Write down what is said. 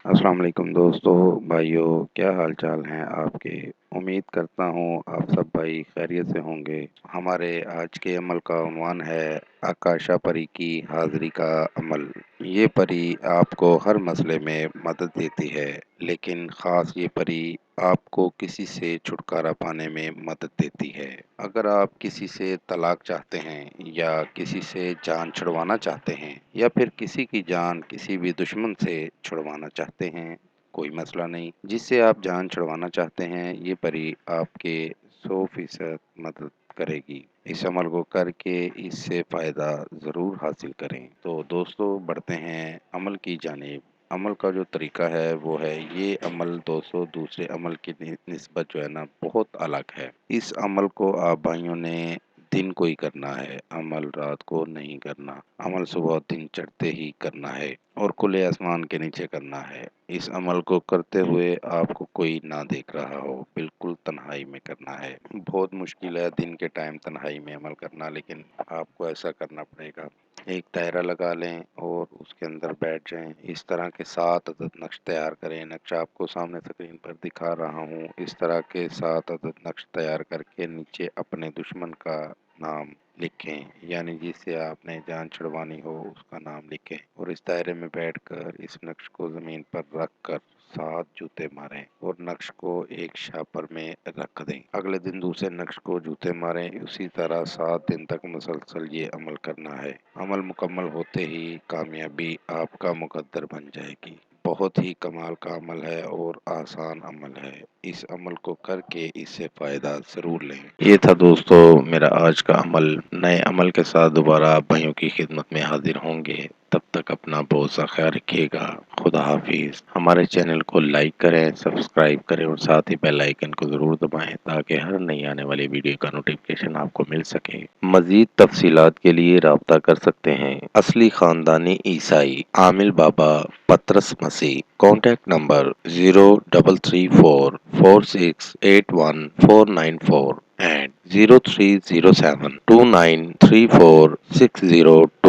السلام علیکم دوستو بھائیوں، کیا حال چال ہیں آپ کے؟ امید کرتا ہوں آپ سب بھائی خیریت سے ہوں گے۔ ہمارے آج کے عمل کا عنوان ہے آکاشا پری کی حاضری کا عمل۔ یہ پری آپ کو ہر مسئلے میں مدد دیتی ہے، لیکن خاص یہ پری آپ کو کسی سے چھٹکارا پانے میں مدد دیتی ہے۔ اگر آپ کسی سے طلاق چاہتے ہیں، یا کسی سے جان چھڑوانا چاہتے ہیں، یا پھر کسی کی جان کسی بھی دشمن سے چھڑوانا چاہتے ہیں، کوئی مسئلہ نہیں، جس سے آپ جان چھڑوانا چاہتے ہیں، یہ پری آپ کے 100% مدد کرے گی۔ اس عمل کو کر کے اس سے فائدہ ضرور حاصل کریں۔ تو دوستو بڑھتے ہیں عمل کی جانب۔ عمل کا جو طریقہ ہے وہ ہے، یہ عمل دوستو دوسرے عمل کی نسبت جو ہے نا بہت الگ ہے۔ اس عمل کو آپ بھائیوں نے دن کو ہی کرنا ہے، عمل رات کو نہیں کرنا۔ عمل صبح دن چڑھتے ہی کرنا ہے اور کھلے آسمان کے نیچے کرنا ہے۔ اس عمل کو کرتے ہوئے آپ کو کوئی نہ دیکھ رہا ہو، بالکل تنہائی میں کرنا ہے۔ بہت مشکل ہے دن کے ٹائم تنہائی میں عمل کرنا، لیکن آپ کو ایسا کرنا پڑے گا۔ ایک دائرہ لگا لیں اور اس کے اندر بیٹھ جائیں۔ اس طرح کے 7 عدد نقش تیار کریں۔ نقش آپ کو سامنے اسکرین پر دکھا رہا ہوں۔ اس طرح کے 7 عدد نقش تیار کر کے نیچے اپنے دشمن کا نام لکھیں، یعنی جس سے آپ نے جان چھڑوانی ہو اس کا نام لکھیں، اور اس دائرے میں بیٹھ کر اس نقش کو زمین پر رکھ کر 7 جوتے ماریں اور نقش کو ایک شاپر میں رکھ دیں۔ اگلے دن دوسرے نقش کو جوتے ماریں۔ اسی طرح 7 دن تک مسلسل یہ عمل کرنا ہے۔ عمل مکمل ہوتے ہی کامیابی آپ کا مقدر بن جائے گی۔ بہت ہی کمال کا عمل ہے اور آسان عمل ہے۔ اس عمل کو کر کے اس سے فائدہ ضرور لیں۔ یہ تھا دوستو میرا آج کا عمل۔ نئے عمل کے ساتھ دوبارہ آپ بھائیوں کی خدمت میں حاضر ہوں گے۔ تب تک اپنا بہت سا خیال رکھیے گا۔ خدا حافظ۔ ہمارے چینل کو لائک کریں، سبسکرائب کریں اور ساتھ ہی بیل آئیکن کو ضرور دبائیں تاکہ ہر نئی آنے والی ویڈیو کا نوٹیفکیشن آپ کو مل سکے۔ مزید تفصیلات کے لیے رابطہ کر سکتے ہیں۔ اصلی خاندانی عیسائی عامل بابا پطرس مسیح۔ Contact number 030446814994 and 0307293460